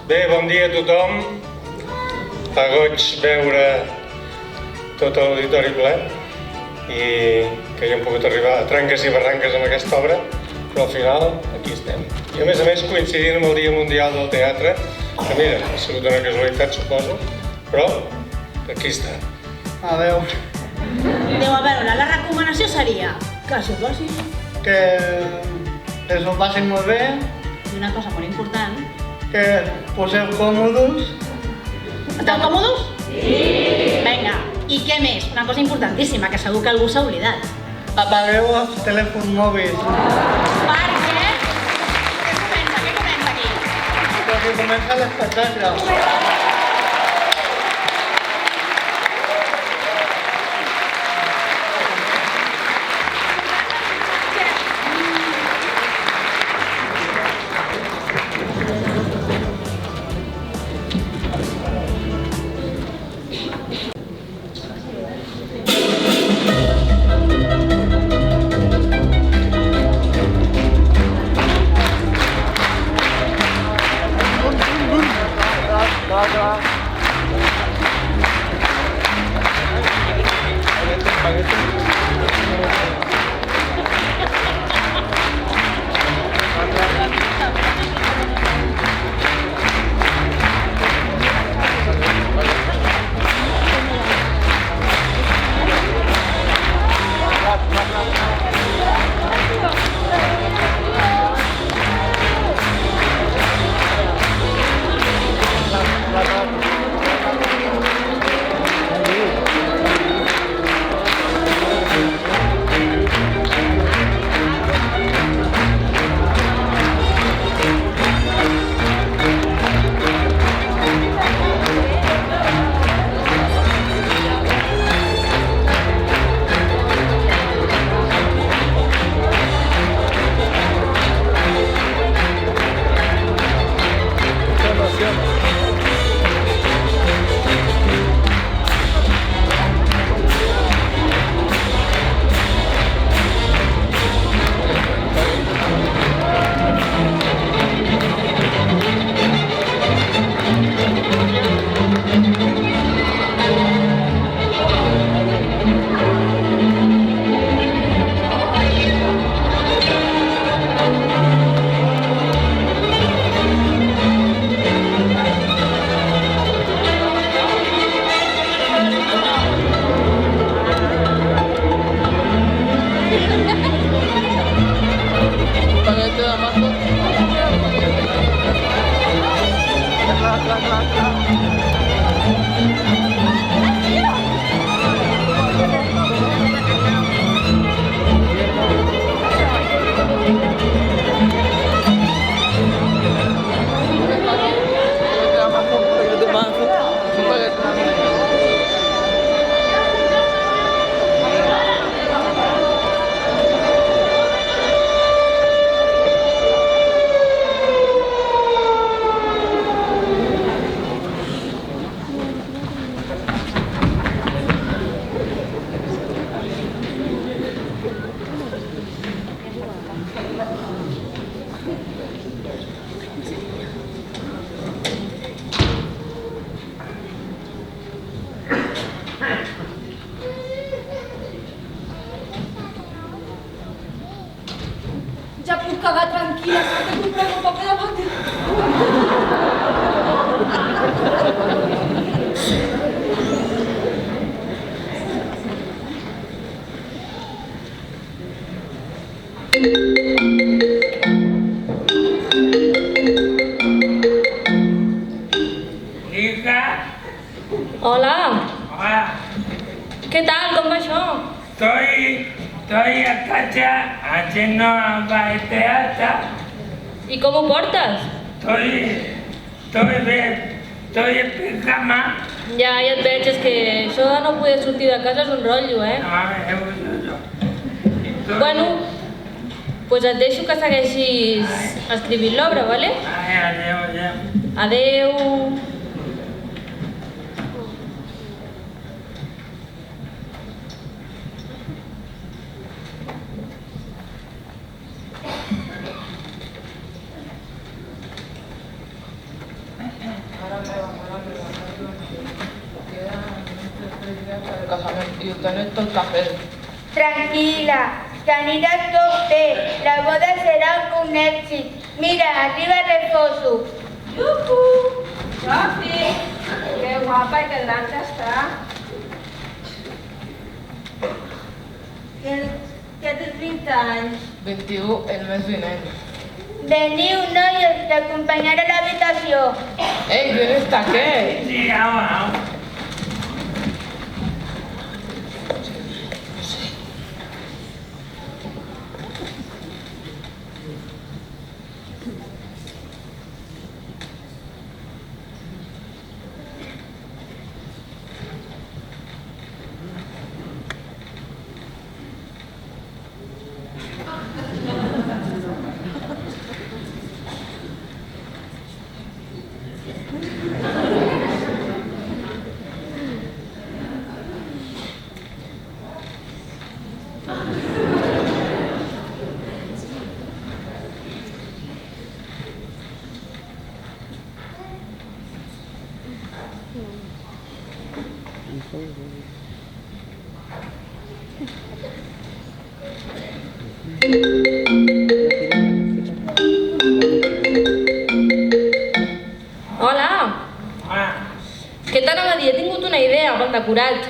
Bé, bon dia a tothom. Fa goig veure tot l'auditori ple i que hi hem pogut arribar a tranques i barranques amb aquesta obra, però al final aquí estem. I a més coincidint amb el Dia Mundial del Teatre, que mira, ha sigut una casualitat suposo, però aquí està. Adéu. Déu, a veure, la recomanació seria que s'ho posin. Que s'ho passin molt bé, I una cosa molt important. que poseu còmodes. Esteu còmodes? Sí! Vinga, i què més? Una cosa importantíssima, que segur que algú s'ha oblidat. Apagueu els telèfons mòbils. Perquè... Què comença aquí? Perquè comença l'espectacle. Ja puc cagar tranquil·la, que comprem un paper de vàter. Liga, Hola, hola, ¿qué tal? ¿Cómo va això? estoy a casa haciendo teatro. ¿Y cómo portes? Estoy bien, estoy en pijama. Ja et veig, és que això de no poder sortir de casa és un rotllo, eh? Bueno, doncs et deixo que segueixis escrivint l'obra, vale? Adéu. Adéu. tio, tenet tot cafè. Tranquila, que anirà tot bé. La boda serà un èxit. Mira, arriba el refoso. Iuhu! Sofi! Que guapa i que gran que està. Que tens 20 anys. 21 el mes vinent. Veniu, noies, t'acompanyaré a l'habitació. Ei, ben està què? Sí, au. Hola! Què t'anava a dir? He tingut una idea pel decorat.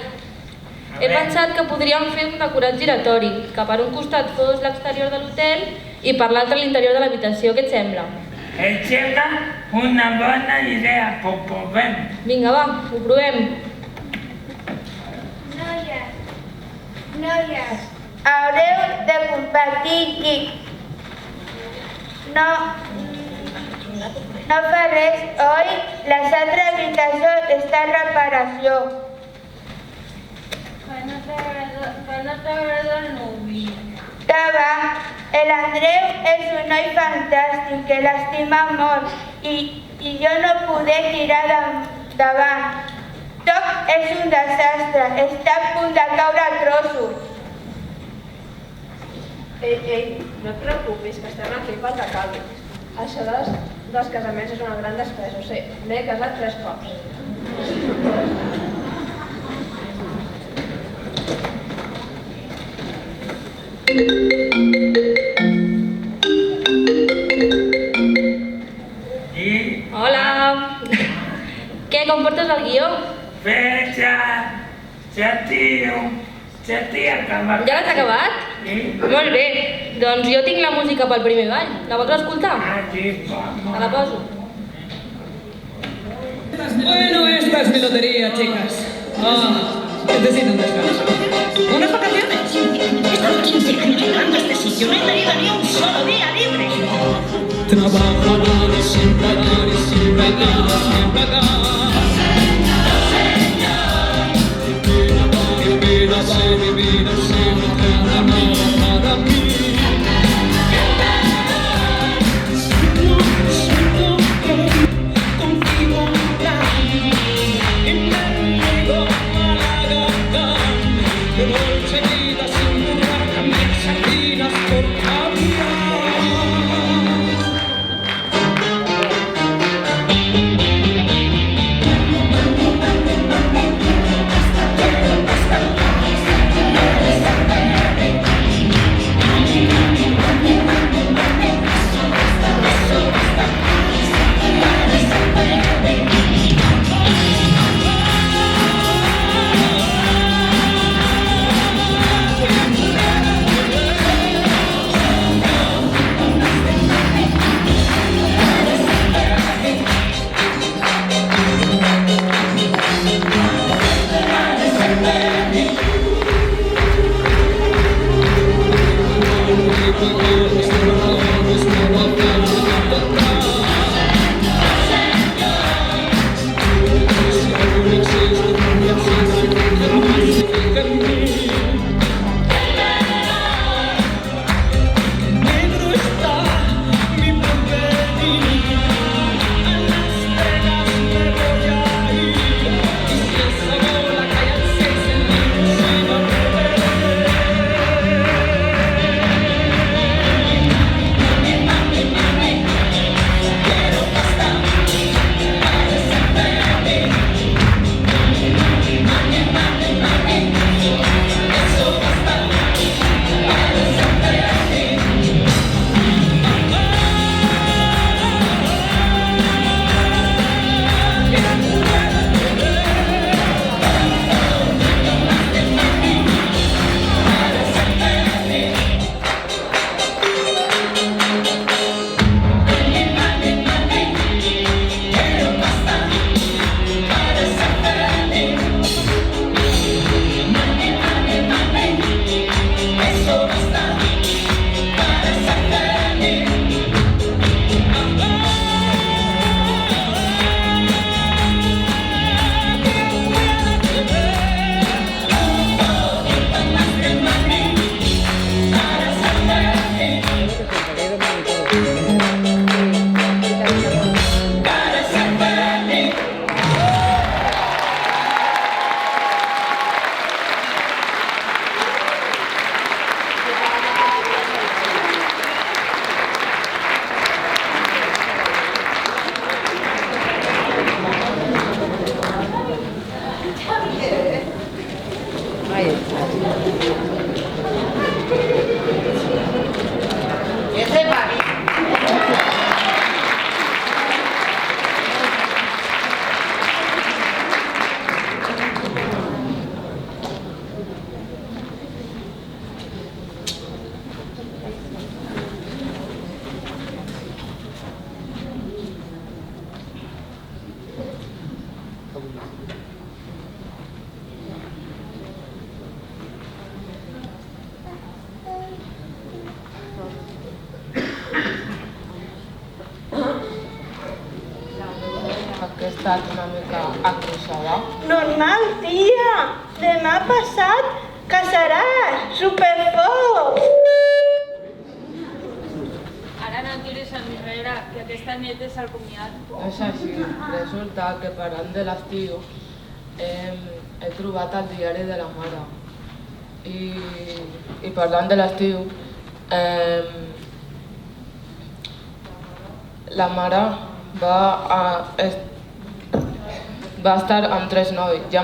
He pensat que podríem fer un decorat giratori, que per un costat fos l'exterior de l'hotel i per l'altre l'interior de l'habitació. Què et sembla? Em sembla una bona idea, ho provem. Vinga, va, ho provem. Noies, haureu de compartir llit. No fa res, oi? La l'altra habitació està en reparació. Que no t'agrada el nuvi. Que va, l'Andreu és un noi fantàstic que l'estima molt i jo no poder tirar davant. Tot és un desastre, està a punt de caure a trossos. Ei, no et preocupis, que estem aquí pel que calgui. Això dels casaments és una gran despesa, ho sé. M'he casat 3 cops. I Hola! Què, com portes el guió? ja t'he acabat. Ja l'has acabat? Sí. Molt bé, doncs jo tinc la música pel primer ball. La vols escoltar? Sí, vamos. Te la poso. Bueno, esta es mi lotería, chicas. Necesito un descanso. ¿Unas vacaciones? He estado 15 años llevando este sitio, no he tenido ni un solo día libre. Trabajo duro sin parar y sin pagar, sin pagar. Mi vida sin nada para mí. Siento que contigo un plan y me llegó a la gata. De noche vida sin burraca, mis sardinas por caviar. estat una mica acrosada? Normal, tia. Demà passat casaràs. Superfort. Ara no tiris enrere, que aquesta nit és el comiat. No és així. Resulta que parlant de l'estiu he trobat el diari de la mare. I parlant de l'estiu, la mare va estar amb 3 nois. Ja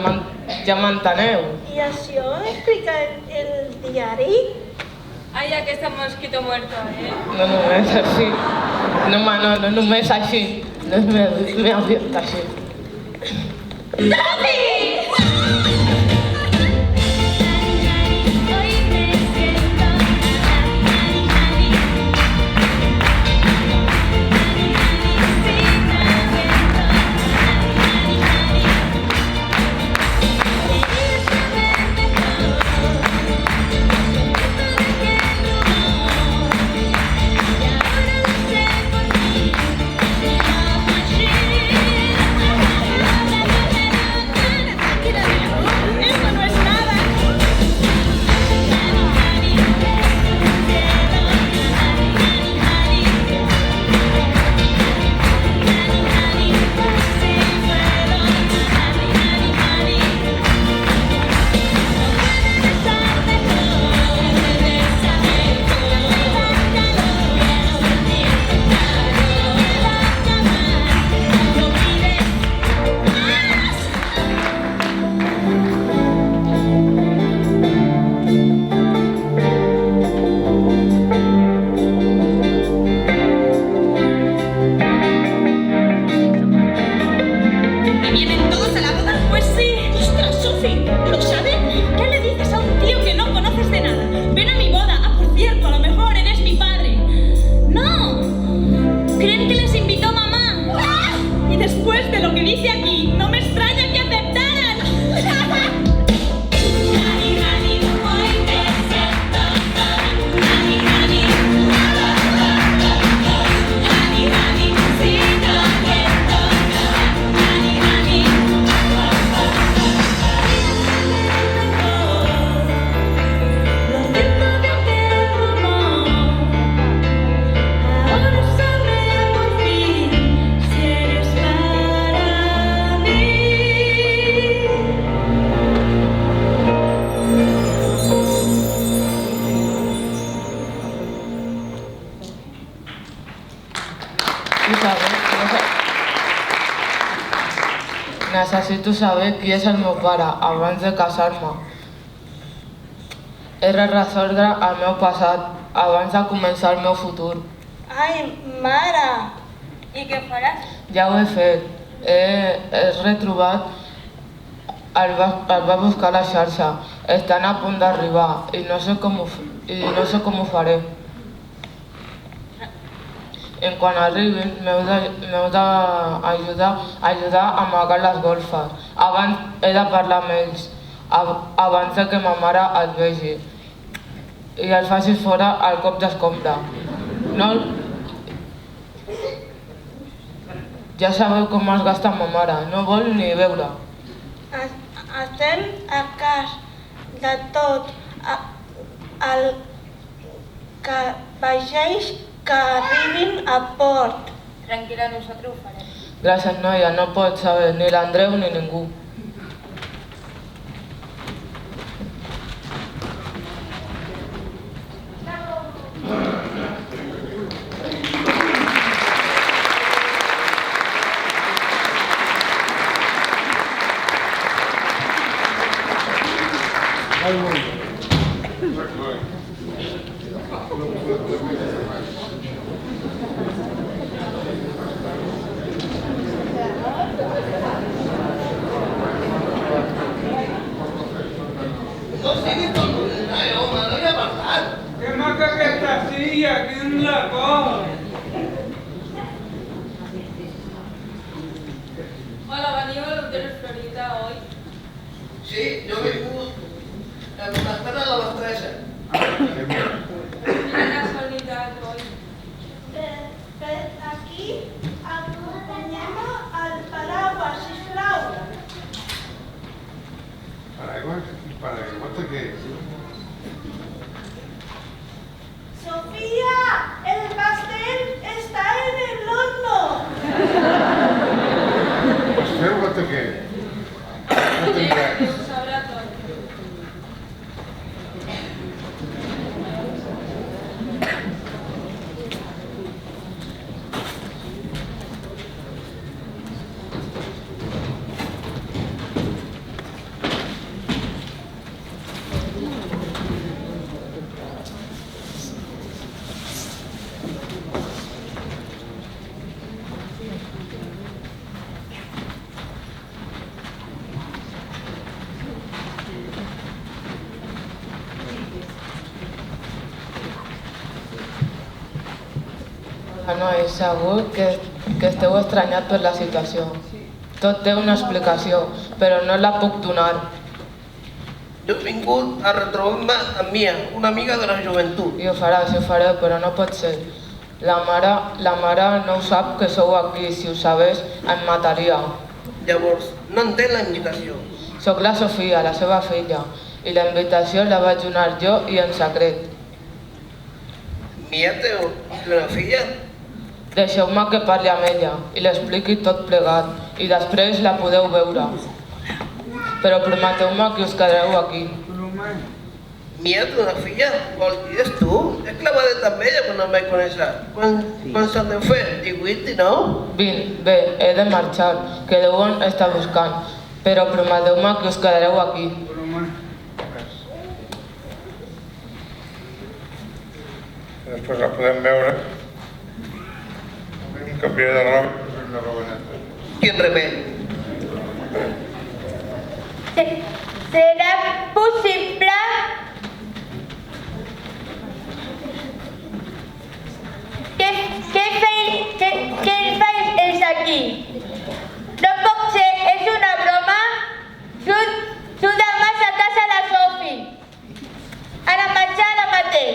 m'enteneu? I això explica el diari? Ai, aquesta mosquito muerto, No només així. No només així. No és més aviat així. Necessito saber qui és el meu pare abans de casar-me. He de resoldre el meu passat abans de començar el meu futur. Ai, mare! I què faràs? Ja ho he fet. He retrobat, el va buscar a la xarxa. Estan a punt d'arribar i no sé com ho faré. En quan arribin, m'heu d'ajudar a amagar les golfes. Abans he de parlar amb ells, abans que ma mare et vegi i el facis fora al cop d'escombra. No... Ja sabeu com es gasta ma mare, no vol ni veure. Estem a cas de tot el que vaixells que arribin a port. Tranquil·la, nosaltres ho farem. Gràcies, noia, no pots saber ni l'Andreu ni ningú. Que maca aquesta silla, quin record! Hola, veniu a l'Hotel Florida, oi? Sí, jo he vingut. M'espera la mestressa. Quina casualitat, oi? Per aquí acompanyem el paraigües ¿Esto qué es? Sofía, el pastel está en el horno. Pues feu-ho què? No tinc res. Ho sabrà tot. No, és segur que esteu estranyat per la situació. Tot té una explicació, però no la puc donar. Jo he vingut a retrobar-me amb Mia, una amiga de la joventut. I ho faré, però no pot ser. La mare no ho sap que sou aquí, si ho sabés em mataria. Llavors, no entén la invitació. Soc la Sofia, la seva filla, i la invitació la vaig donar jo i en secret. Mia té una filla? Deixeu-me que parli amb ella i l'expliqui tot plegat, i després la podeu veure. Però prometeu-me que us quedareu aquí. Mia té una filla? I és tu? He clavadet amb ella quan em vaig conèixer. Quan s'han de fer? 18, 19? 20. Bé, he de marxar, que deuen estar buscant, però prometeu-me que us quedareu aquí. Després la podem veure. Un canviar de roba. Quin remei? ¿Será posible? ¿Qué fais aquí? No pot ser, és una broma? Tu demà a casa la Sofi. Ara marxar ara mateix.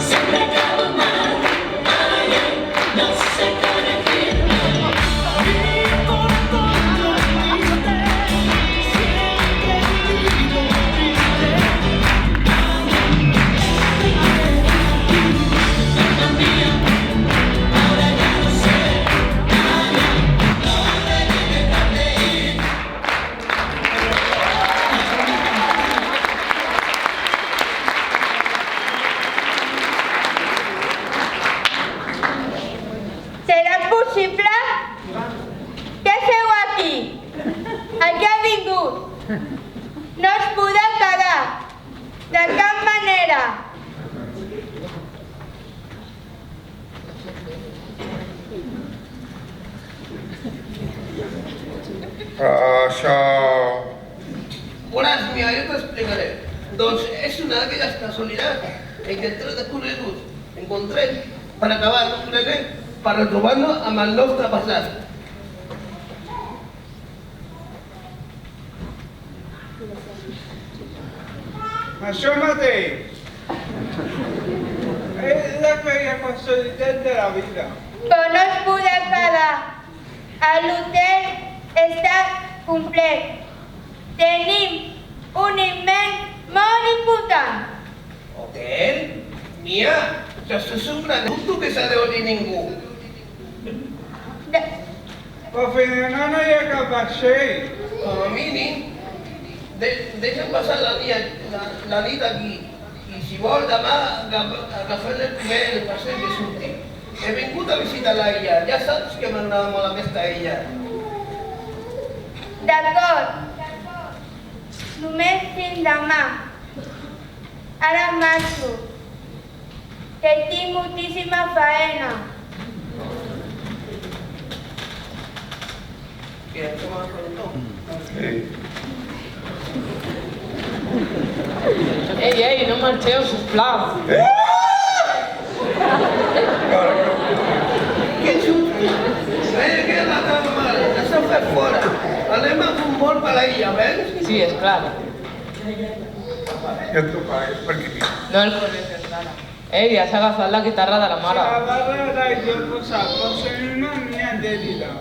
Siempre això... Veuràs, mira, jo t'explicaré. Doncs és una d'aquelles casualitats en què tres desconeguts encontrem per acabar un present per retrobar-nos amb el nostre passat. Això mateix. És aquella casualitat de la vida. Però no es podrà quedar. L'hotel està complet. Tenim un invent molt important. Hotel? Mira, això és un gran dubte que s'ha de dir ningú. Però fins ara no hi ha cap vaixell. Com a mínim, deixa'm passar la nit aquí. I si vol demà agafem el primer passeig que surti. He vingut a visitar l'illa. Ja saps que m'agrada molt aquesta illa. D'acord. Només fins demà. Ara marxo. Que tinc moltíssima faena. Què? Com a frontó? Ei, no marxeu, sisplau. Quin susto! Que la tava mal, això fer fora. Anem a fer un vol per l'illa, veus? Sí, esclar. I el teu pare, per aquí. No el conec encara. Ei, has agafat la guitarra de la mare. La barra era jo posar, però soy una mía de vida.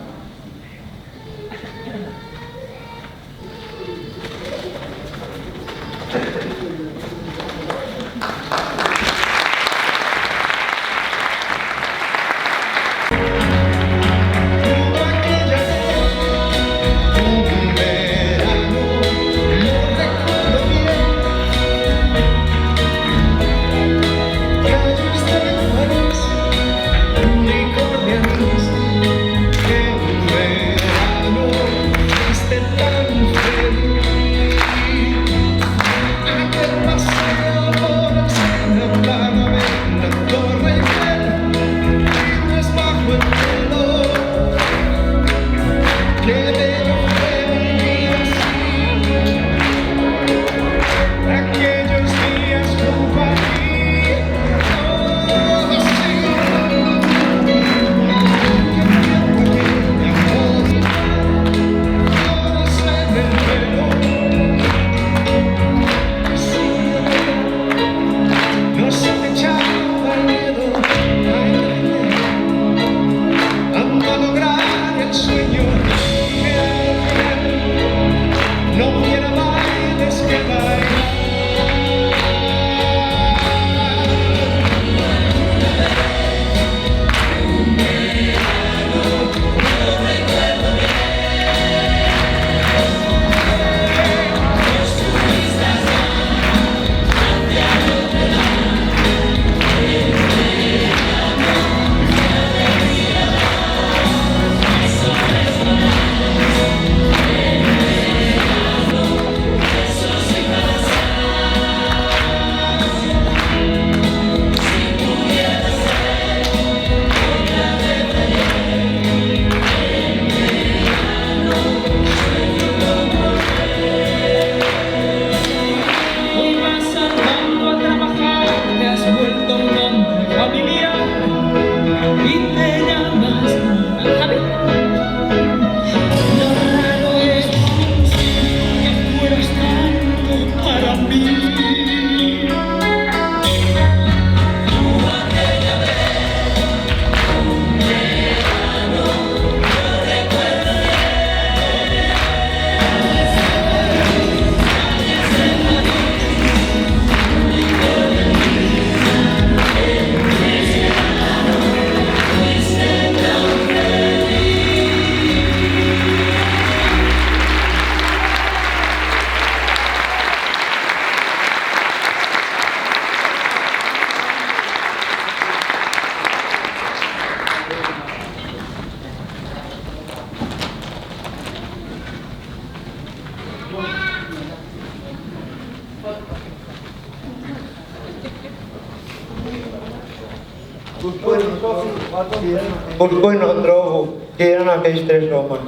Busco i no trobo. Qui eren aquells tres homes?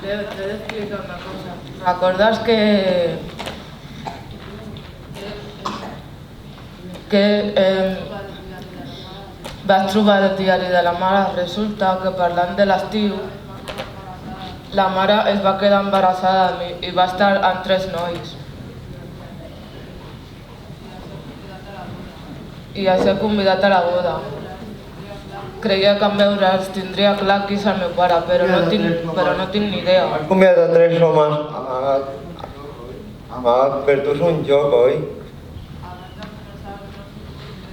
Andreu, te he de explicar una cosa. ¿Recuerdas que vas trobar el diari de la mare? Resulta que parlant de l'estiu, la mare es va quedar embarassada de mi i va estar amb 3 nois. I ja s'ha convidat a la boda. Creia que en veure'ls tindria clar qui és el meu pare, però no tinc ni idea. Has convidat a 3 homes amagat per tu és un joc, oi?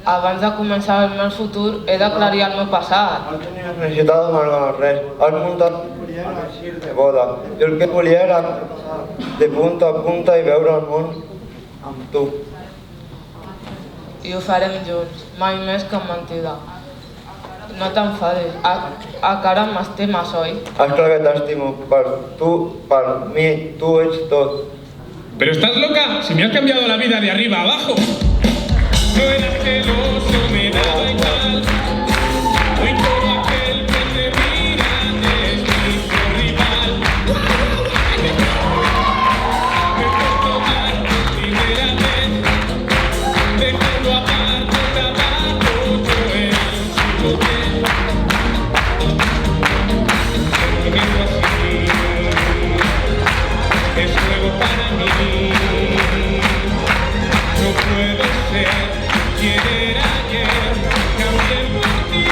Abans de començar el meu futur he d'aclarir el meu passat. No tenies necessitat d'amagar res. Has muntat un vestir de boda. Jo el que volia era de punta a punta i veure el món amb tu. I ho farem junts, mai més que mentida. No t'enfadis, encara m'estimes, oi? És clar que t'estimo. Per tu, per mi, tu ets tot. ¿Pero estás loca? Si me has cambiado la vida de arriba a abajo. No eras celoso, me daba igual. Hoy todo aquel que te mira es mi rival. Me porto mal por primera vez. Dejando aparte el trabajo, yo era un chicote. Porque así es juego para mí. No puedo ser quien era ayer, cambié por ti.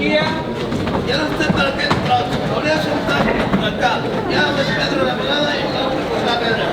guia. Ja no estem per aquest tros, hauria de sentar al cap. Ja vaig perdre la vegada i no vull posar a perdre.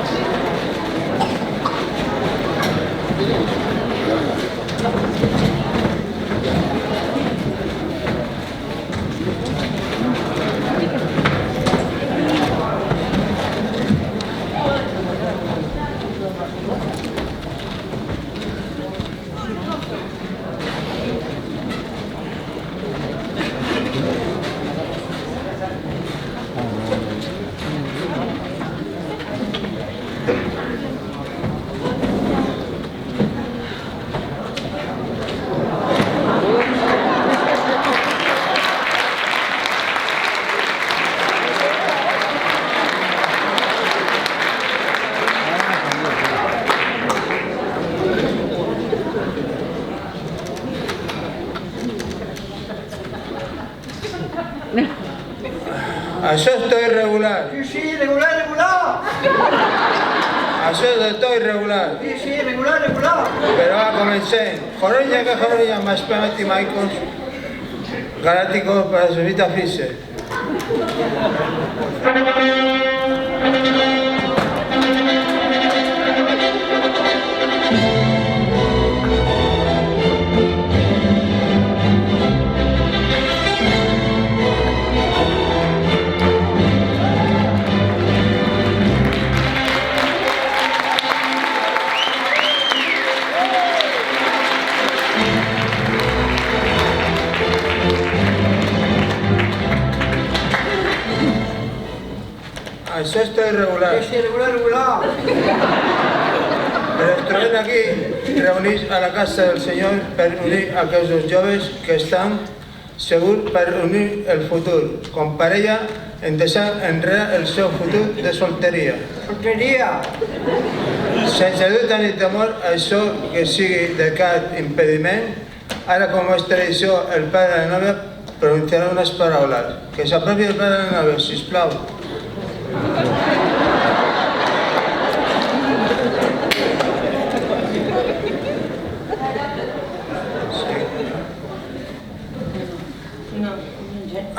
Això és tot irregular. Sí, regular, regular. Això és del tot irregular. Sí, regular, regular. Pero va, comencem. Jorolla que jorolla más matematicos galácticos para su vida física. Això és tot irregular. Sí, regular, regular. Però ens trobem aquí, reunits a la casa del Senyor per unir aquests joves que estan segurs per unir el futur, com parella en deixar enrere el seu futur de solteria. Solteria. Sense dubte ni temor a això que sigui de cap impediment, ara com és tradició, el pare de la nòvia pronunciarà unes paraules. Que s'apropi el pare de la nòvia, sisplau.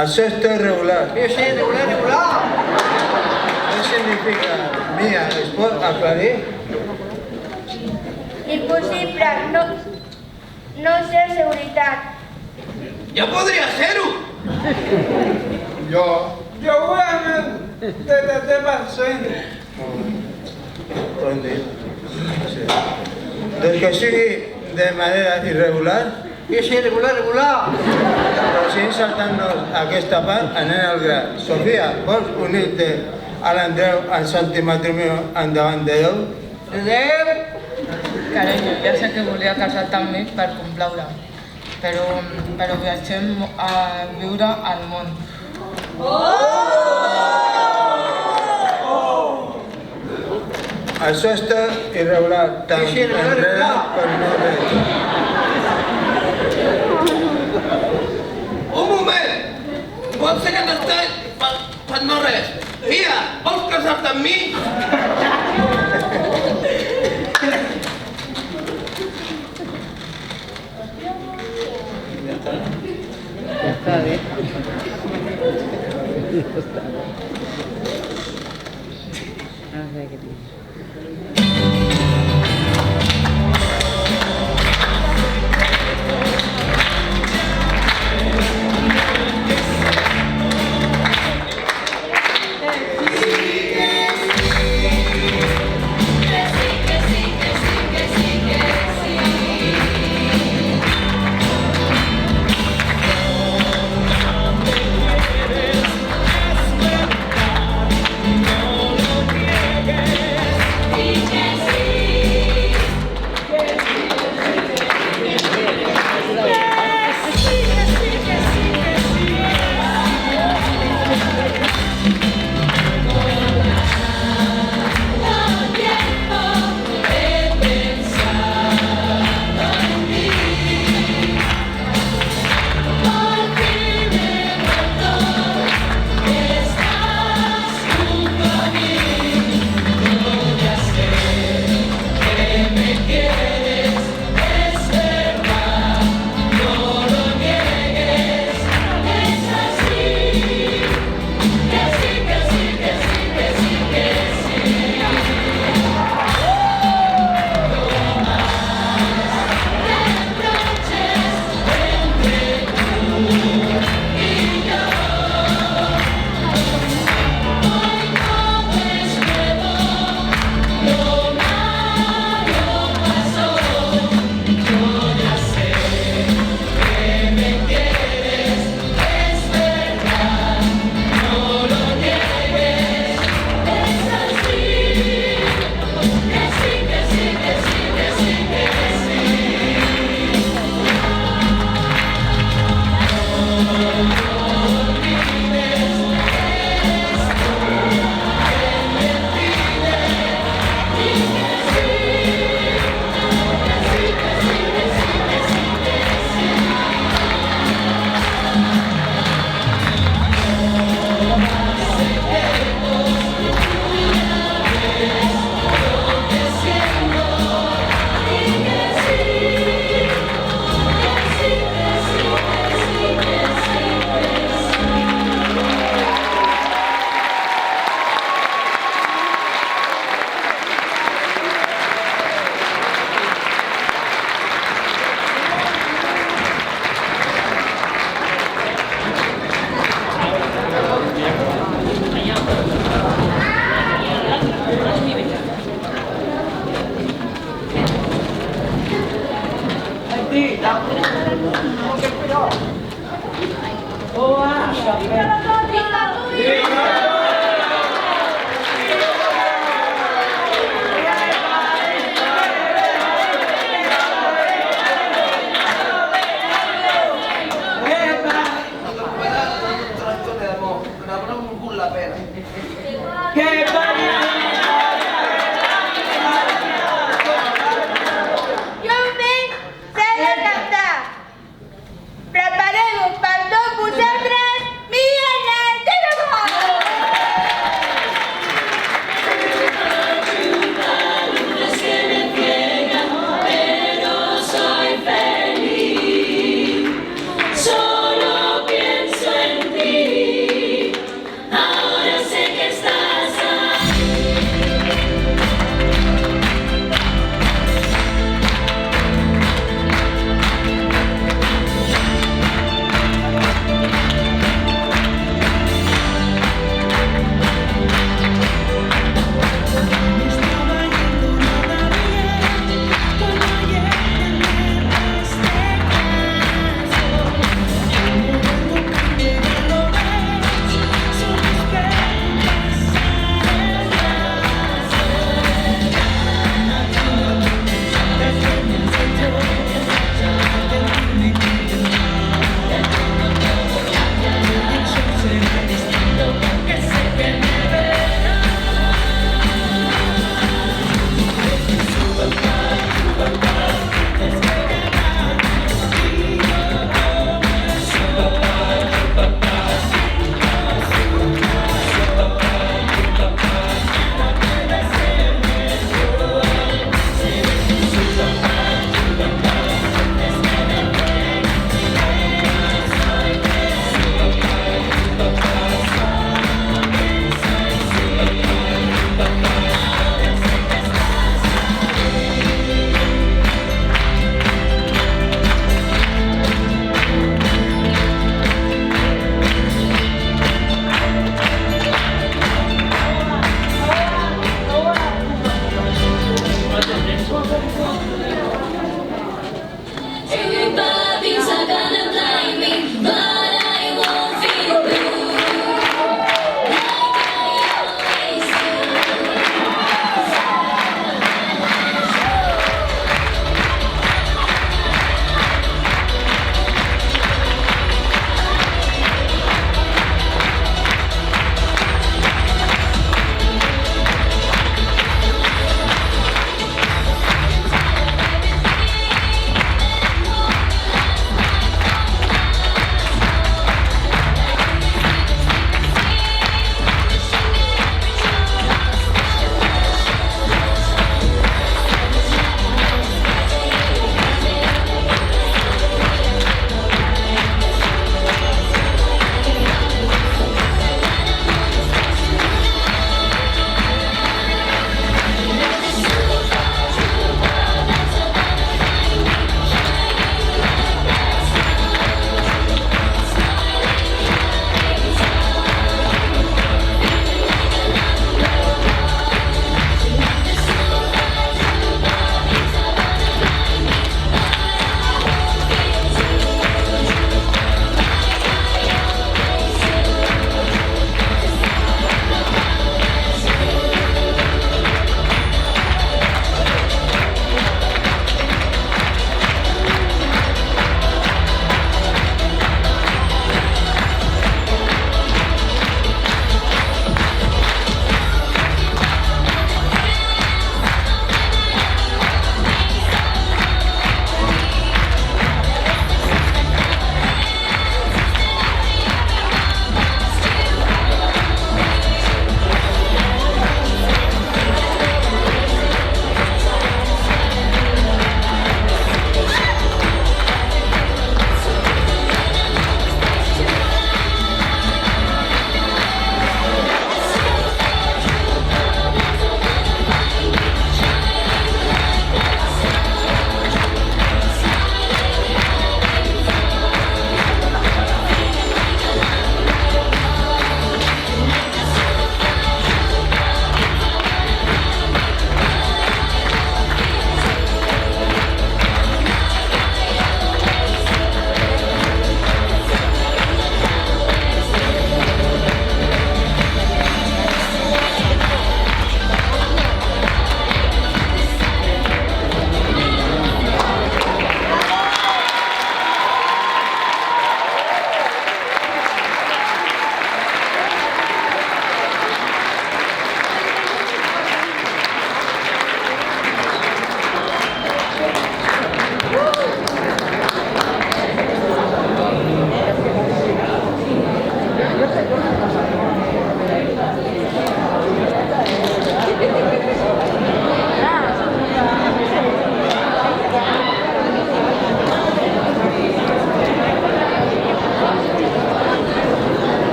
Això és tot irregular. Sí, regular, regular. Què significa? Mia, es pot aclarir? Impossible, no sé seguretat. Ja podria ser-ho. Jo ho hem de 10%. Bon dia. Sí. Doncs que sigui de manera irregular. Sí, regular, regular. Però si saltant-nos aquesta part, anem al gra. Sofia, vols unir-te a l'Andreu en santi matrimoni endavant de Déu? De Déu? Carinyo, ja sé que volia casar-te amb mi per complaure, però viatgem a viure al món. Això és tot irregular, tant enrere com no res. Un moment! Pot ser que t'estàs per no res. Mira, vols casar-te amb mi? Ja està bé. Ja està.